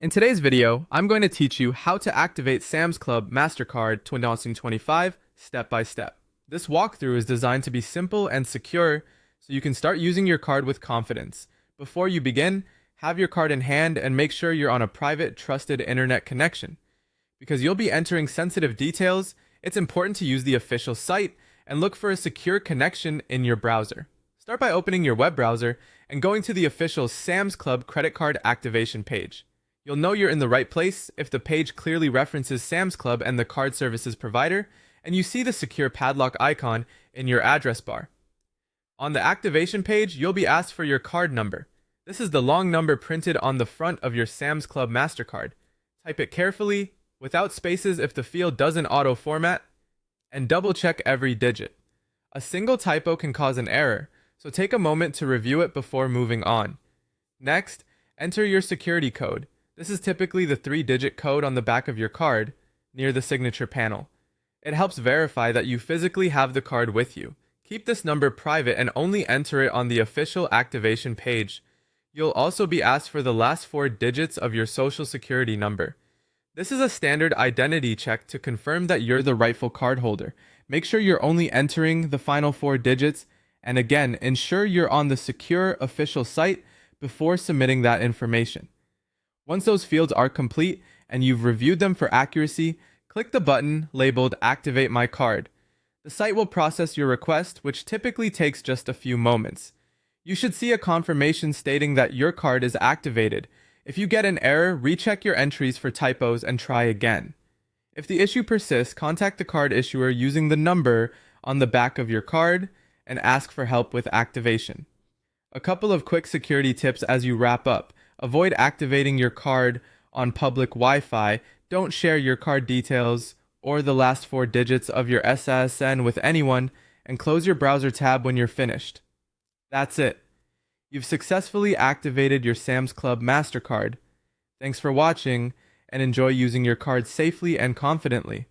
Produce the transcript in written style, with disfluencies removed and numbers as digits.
In today's video, I'm going to teach you how to activate Sam's Club Mastercard 2025 step by step. This walkthrough is designed to be simple and secure so you can start using your card with confidence. Before you begin, have your card in hand and make sure you're on a private, trusted internet connection. Because you'll be entering sensitive details, it's important to use the official site and look for a secure connection in your browser. Start by opening your web browser and going to the official Sam's Club credit card activation page. You'll know you're in the right place if the page clearly references Sam's Club and the card services provider, and you see the secure padlock icon in your address bar. On the activation page, you'll be asked for your card number. This is the long number printed on the front of your Sam's Club MasterCard. Type it carefully, without spaces if the field doesn't auto-format, and double-check every digit. A single typo can cause an error, so take a moment to review it before moving on. Next, enter your security code. This is typically the 3-digit code on the back of your card, near the signature panel. It helps verify that you physically have the card with you. Keep this number private and only enter it on the official activation page. You'll also be asked for the last 4 digits of your social security number. This is a standard identity check to confirm that you're the rightful cardholder. Make sure you're only entering the final 4 digits, and again, ensure you're on the secure official site before submitting that information. Once those fields are complete and you've reviewed them for accuracy, click the button labeled Activate My Card. The site will process your request, which typically takes just a few moments. You should see a confirmation stating that your card is activated. If you get an error, recheck your entries for typos and try again. If the issue persists, contact the card issuer using the number on the back of your card and ask for help with activation. A couple of quick security tips as you wrap up. Avoid activating your card on public Wi-Fi. Don't share your card details or the last 4 digits of your SSN with anyone, and close your browser tab when you're finished. That's it. You've successfully activated your Sam's Club Mastercard. Thanks for watching, and enjoy using your card safely and confidently.